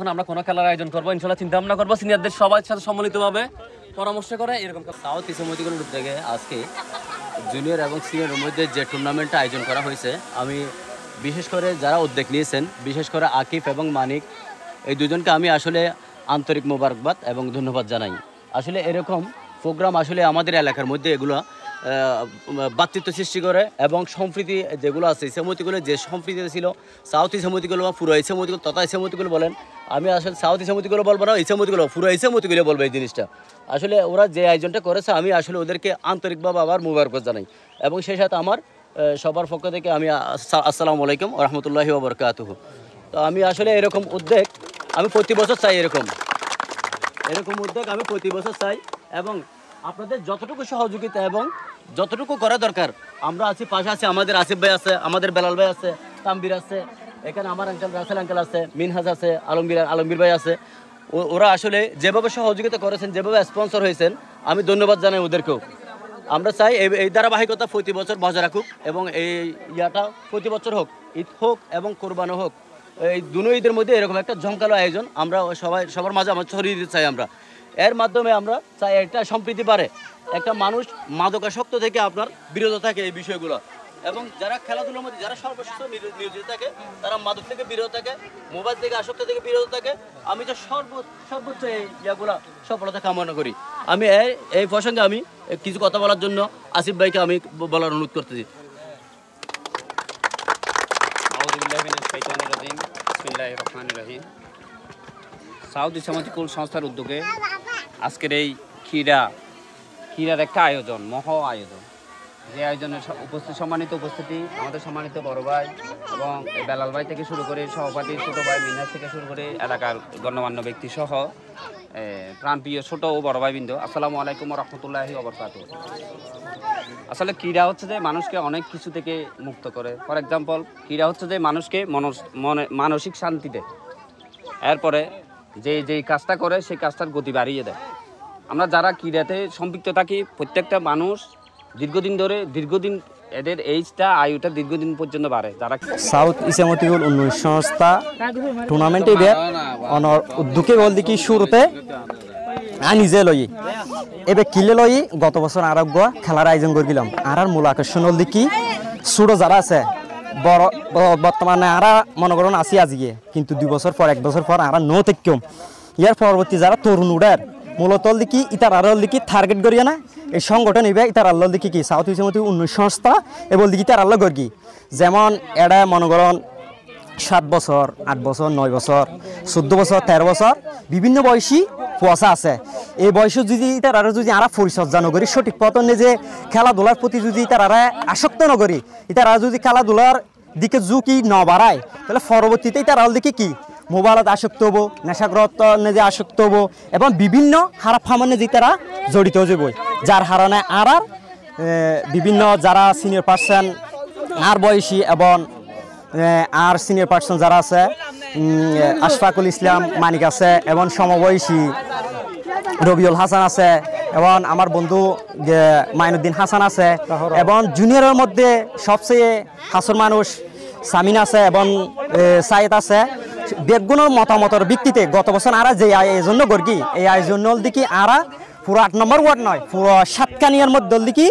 যখন আমরা কোনো খেলার আয়োজন করবো ইনশাল্লাহ চিন্তা ভাবনা করবো সিনিয়রদের সবার সাথে সম্মিলিতভাবে পরামর্শ করে এরকম। সাউথ ইসলামতিগুলোর উদ্যোগে আজকে জুনিয়র এবং সিনিয়রের মধ্যে যে টুর্নামেন্টটা আয়োজন করা হয়েছে, আমি বিশেষ করে যারা উদ্যোগ নিয়েছেন, বিশেষ করে আকিফ এবং মানিক, এই দুজনকে আমি আসলে আন্তরিক মোবারকবাদ এবং ধন্যবাদ জানাই। আসলে এরকম প্রোগ্রাম আসলে আমাদের এলাকার মধ্যে এগুলো ভ্রাতৃত্ব সৃষ্টি করে এবং সম্প্রীতি যেগুলো আছে ইসামতিগুলো যে সম্প্রীতি ছিল, সাউথ ইসামতিগুলো বা পুরো ইসামতিগুলো তথা ইসামতিগুলো বলেন, আমি আসলে সাউথ ইসামতিগুলো বলবো না, ইসামতিগুলো পুরো ইসামতিগুলো বলবো। এই জিনিসটা আসলে ওরা যে আয়োজনটা করেছে আমি আসলে ওদেরকে আন্তরিকভাবে আবার মোবারকবাদ জানাই এবং সেই সাথে আমার সবার পক্ষ থেকে আমি আসসালামু আলাইকুম ওয়া রাহমাতুল্লাহি ওয়া বারাকাতুহু। তো আমি আসলে এরকম উদ্যোগ আমি প্রতি বছর চাই, এরকম উদ্যোগ আমি প্রতি বছর চাই এবং আপনাদের যতটুকু সহযোগিতা এবং যতটুকু করা দরকার আমরা আছি, পাশে আছি। আমাদের আসিফ ভাই আছে, আমাদের বেলাল ভাই আছে, তানভীর আছে, এখানে আমার আঙ্কেল রাসেল আঙ্কেল আছে, মিনহাজ আছে, আলমগীর ভাই আছে। ওরা আসলে যেভাবে সহযোগিতা করেছেন, যেভাবে স্পন্সর হয়েছেন, আমি ধন্যবাদ জানাই ওদেরকেও। আমরা চাই এই ধারাবাহিকতা প্রতি বছর বজায় রাখুক এবং এই ইয়াটা প্রতি বছর হোক, ঈদ হোক এবং কোরবানি হোক, এই দুনো ঈদের মধ্যে এরকম একটা জমকালো আয়োজন আমরা সবার মাঝে আমরা ছড়িয়ে দিতে চাই। আমরা এর মাধ্যমে আমরা চাই একটা সম্প্রীতি বাড়ে, একটা মানুষ মাদকাসক্ত থেকে আপনার বিরত থাকে এই বিষয়গুলো, এবং যারা খেলাধুলার মধ্যে যারা সর্বশেষ নিয়োজিত থাকে তারা মাদক থেকে বিরত থাকে, মোবাইল থেকে আসক্ত থেকে বিরত থাকে। আমি তো সর্বোচ্চ এই ইয়াগুলা সফলতা কামনা করি। আমি এই প্রসঙ্গে আমি কিছু কথা বলার জন্য আসিফ ভাইকে আমি বলার অনুরোধ করতেছি। সাউথ ইসলামতি কুল সংস্থার উদ্যোগে আজকের এই ক্রীড়ার একটা আয়োজন, আয়োজন, যে আয়োজনে সম্মানিত উপস্থিতি আমাদের সম্মানিত বড় ভাই এবং বেলাল ভাই থেকে শুরু করে সহপাঠী ছোট ভাই মিনাজ থেকে শুরু করে এলাকার গণ্যমান্য ব্যক্তি সহ প্রাণপ্রিয় ছোট ও বড় ভাই বৃন্দ, আসসালামু আলাইকুম ওয়া রাহমাতুল্লাহি ওয়া বারাকাতুহু। আসলে ক্রীড়া হচ্ছে যে মানুষকে অনেক কিছু থেকে মুক্ত করে। ফর এক্সাম্পল, ক্রীড়া হচ্ছে যে মানুষকে মানসিক শান্তি দেয়, এরপরে যেই কাজটা করে সেই কাজটার গতি বাড়িয়ে দেয়। আমরা যারা ক্রীড়াতে সম্পৃক্ত থাকি প্রত্যেকটা মানুষ দীর্ঘদিন এদের এইজটা আয়ুটা দীর্ঘদিন পর্যন্ত বাড়ে। যারা সাউথ ইসলামতিকুল উন্নয়ন সংস্থা টুর্নামেন্টে অনর উদ্যোগে বল দেখি শুরুতে নিজে লই এবার কিলে লই গত বছর আরোগ্য খেলার আয়োজন করেছিলাম। আর মূল আকর্ষণ হল দেখি ছোট যারা আছে বড় বর্তমানে আরা মনে করুন আসি আজকে, কিন্তু 2 বছর পর 1 বছর পর আরা নো থেকেও ইয়ার পরবর্তী যারা তরুণ উড়ার মূলত দেখি ইতার আরল দেখি টার্গেট করিয়া না এই সংগঠন এবার ইতার আল্লাহ দেখি কি সাউথ ইসলামতি উন্নয়ন সংস্থা এবং দেখি তার আল্লাহ করি। যেমন এরা মনে করেন 7 বছর 8 বছর 9 বছর 14 বছর 13 বছর বিভিন্ন বয়সী কুয়াশা আছে। এই বয়সে যদি তারা যদি আরা পরিচর্যা নকরি, সঠিক পতনে যে খেলাধুলার প্রতি যদি তারা আসক্ত নকরি, তারা যদি খেলাধুলার দিকে ঝুঁকি ন বাড়ায়, তাহলে পরবর্তীতে তারা দেখি কি মোবাইলত আসক্ত হবো, নেশাগ্রস্ত যে আসক্ত হবো এবং বিভিন্ন খারাপ ফামনে যে তারা জড়িত হয়ে যাব, যার কারণে আর বিভিন্ন যারা সিনিয়র পার্সন আর বয়সী এবং আর সিনিয়র পার্সন যারা আছে আশফাকুল ইসলাম মানিক আছে এবং সমবয়সী রবিউল হাসান আছে এবং আমার বন্ধু মাইনুদ্দিন হাসান আছে এবং জুনিয়রের মধ্যে সবচেয়ে হাসর মানুষ সামিন আছে এবং সাইদ আছে। বেগুনের মতামতের ভিত্তিতে গত বছর আরা যে আয়োজন করি এই আয়োজন দেখি আরা পুরো 8 নম্বর ওয়ার্ড নয় পুরো সাতকানিয়ার মধ্যে দেখি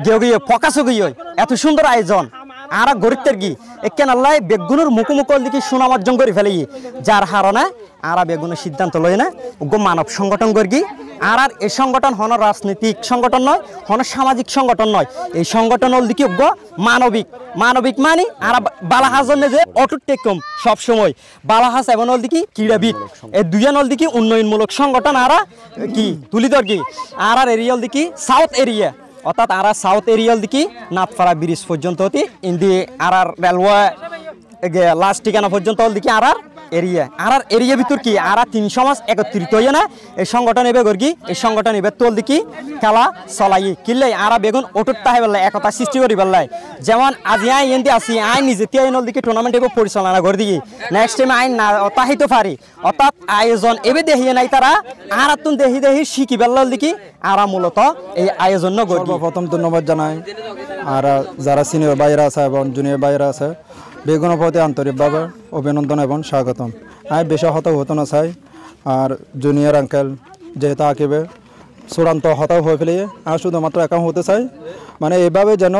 গিয়ে ফকাস গিয়ে এত সুন্দর আয়োজন আর গরিবের কি একেন আল্লাহ বেগুনের মুখোমুখ দেখি সুনাম অর্জন করে ফেলে, যার কারণে আর বেগুনের সিদ্ধান্ত লয় না মানব সংগঠন করি। আর এই সংগঠন হন রাজনৈতিক সংগঠন নয়, হন সামাজিক সংগঠন নয়, এই সংগঠন হল দেখি মানবিক মানে আর বালাহাজন যে অটুট টেকম সবসময় বালাহাজ এবং হল দেখি ক্রীড়াবিদ, এই দুজন হল দেখি উন্নয়নমূলক সংগঠন আর কি তুলি ধরি। আর এরিয়াল দেখি সাউথ এরিয়া অর্থাৎ আর সাউথ এরিয়াল দেখি নাথপাড়া ব্রিজ পর্যন্ত ইন্দি আর রেলওয়ে লাস্ট ঠিকানা পর্যন্ত দেখি আর এরিয়া ভিতর কি আর 3 সমাজ একত্রিত হইয়া না এই সংগঠন এবার করি। এই সংগঠন এবার তোল দেখি খেলা চলাই কিনলে আর বেগুন অটুট তাহে বেলায় একতা সৃষ্টি করি বেলায়। যেমন আজি আই এনদি আসি আই নিজে তিয়াইনল দিকে টুর্নামেন্ট এবার পরিচালনা করে দিই, নেক্সট টাইম আইন না তাহিতে পারি অর্থাৎ আয়োজন এবার দেখিয়ে নাই তারা আর তুন দেখি শিখি বেলাল দেখি আর মূলত এই আয়োজন করি। সর্বপ্রথম ধন্যবাদ জানাই আর যারা সিনিয়র বাইরা আছে এবং জুনিয়র বাইরা আছে বেগুনের প্রতি আন্তরিকভাবে অভিনন্দন এবং স্বাগতম। আমি বেশি হতাও হতো না চাই আর জুনিয়র আঙ্কেল যেহেতু আঁকিবে চূড়ান্ত হতাও হয়ে ফেলে আর শুধুমাত্র একা হতে চাই মানে এভাবে যেন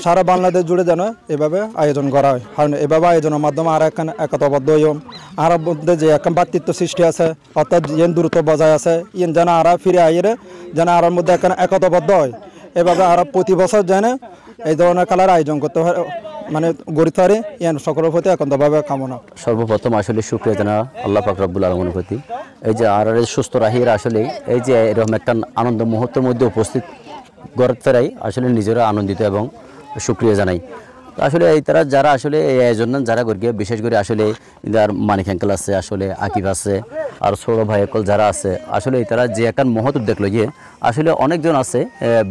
সারা বাংলাদেশ জুড়ে যেন এভাবে আয়োজন করা হয় কারণ এভাবে আয়োজনের মাধ্যমে আর এখন একতাবদ্ধ হইম আর মধ্যে যে এখন বাতৃত্ব সৃষ্টি আছে অর্থাৎ ইয়েন দূরত্ব বজায় আছে ইয়েন যেন আর ফিরে আইরে যেন আর মধ্যে এখন একতাবদ্ধ হয় এভাবে আর প্রতি বছর যেন এই ধরনের খেলার আয়োজন করতে হয় মানে গড়িতে পারে ইয়ান সকলের প্রতি একান্তভাবে কামনা। সর্বপ্রথম আসলে শুকরিয়া জানা আল্লাহ পাক রব্বুল আলামিনের প্রতি এই যে আর সুস্থ রাহিরা আসলে এই যে এরকম একটা আনন্দ মুহূর্তের মধ্যে উপস্থিত গড়ে ফেরাই আসলে নিজেরা আনন্দিত এবং শুকরিয়া জানাই। আসলে এই তারা যারা আসলে এই আয়োজন যারা করিয়ে বিশেষ করে আসলে যার মানিক আঙ্কেল আছে আসলে আকিব আছে আর ছোট ভাই একল যারা আছে আসলে এই তারা যে একটা মুহূর্ত দেখলো গিয়ে আসলে অনেকজন আছে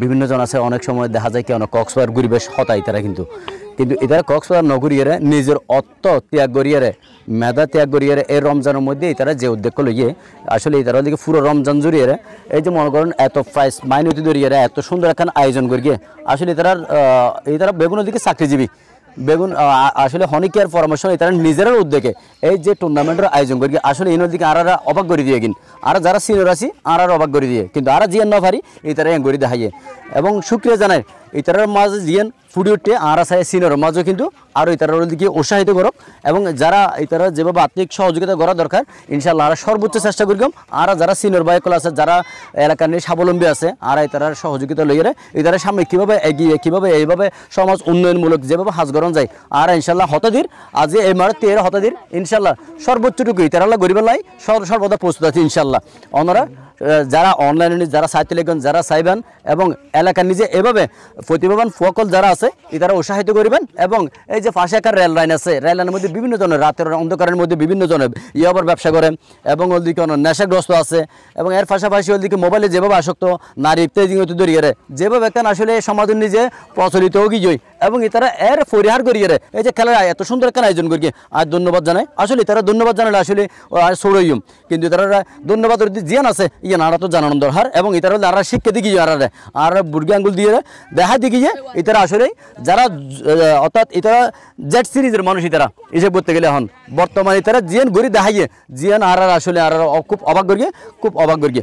বিভিন্ন জন আছে অনেক সময় দেখা যায় কি অনেক কক্সবাজার ঘুরিবে হতাই তারা কিন্তু এরা কক্সবাজার নগরীয় নিজের অর্থ ত্যাগ করিয়ে মেধা ত্যাগ করিয়ে এই রমজানের মধ্যে তারা যে উদ্যোগ লইয়ে আসলে তারা দিকে পুরো রমজান জুড়িয়ে এই যে মনে করেন এত প্রাইস মাইনতি ধরিয়ে এত সুন্দর এখন আয়োজন করিয়ে আসলে তারা বেগুনের দিকে চাকরিজীবী বেগুন আসলে হনিকের পরামর্শ তারা নিজের উদ্যোগে এই যে টুর্নামেন্টের আয়োজন করি আসলে এর দিকে আর অবাক করে দিয়ে কিন আর যারা সিনিয়র আছি আর অবাক করে দিয়ে কিন্তু আর জিয়ান না পারি এই তারা গড়ি দেখাইয়ে এবং শুক্রিয়া জানাই এই তারার মাঝে জিয়ান ফুটে উঠে আর আছে সিনিয়র মাঝেও কিন্তু আর এই তারার দিকে উৎসাহিত করব এবং যারা এই তারা যেভাবে আর্থিক সহযোগিতা করা দরকার ইনশাআল্লাহ আর সর্বোচ্চ চেষ্টা করব আর যারা সিনিয়র বাইকল আছে যারা এলাকা নিয়ে স্বাবলম্বী আছে আর এই তারার সহযোগিতা লইয়ে এই তারা সামনে কীভাবে এগিয়ে কীভাবে এইভাবে সমাজ উন্নয়নমূলক যেভাবে হাজ গরণ যায় আর ইনশাআল্লাহ হতাদির আজ এই মারতে হতাদির ইনশাআল্লাহ সর্বোচ্চটুকু এই তারা গরিবের লাই সর্বদা প্রস্তুত আছে ইনশাআল্লাহ। ওনারা যারা অনলাইনে যারা সাহিত্য লেখেন যারা চাইবেন এবং এলাকার নিজে এভাবে প্রতিভাবান ফকল যারা আছে তারা উৎসাহিত করবেন এবং এই যে পাশে একটা রেল লাইন আছে রেল লাইনের মধ্যে বিভিন্ন জনের রাতের অন্ধকারের মধ্যে বিভিন্ন জনের আবার ব্যবসা করেন এবং ওদিকে নেশাগ্রস্ত আছে এবং এর পাশাপাশি ওদিকে মোবাইলে যেভাবে আসক্ত নারী ইত্যাদি দরিয়ে যেভাবে একটা আসলে সমাজের নিজে প্রচলিত গিয়ে এবং তারা এর পরিহার করিয়ে এই যে খেলার এত সুন্দর একটা আয়োজন করিয়ে আর ধন্যবাদ জানায় আসলে তারা ধন্যবাদ জানালে আসলে সরইম কিন্তু তারা ধন্যবাদ জিয়ান আছে ইয়ে নারা তো জানানোর দরকার এবং ইতারা আর শিক্ষা দিকে আর বুর্গি আঙ্গুল দিয়ে দেখা দিকে ইতারা আসলে যারা অর্থাৎ ইতারা জেড সিরিজের মানুষ ইতারা হিসেব করতে গেলে এখন বর্তমানে ইতারা জিয়ান গড়ি দেখাইয়ে জিয়ান আর আসলে আর খুব অবাক করিয়ে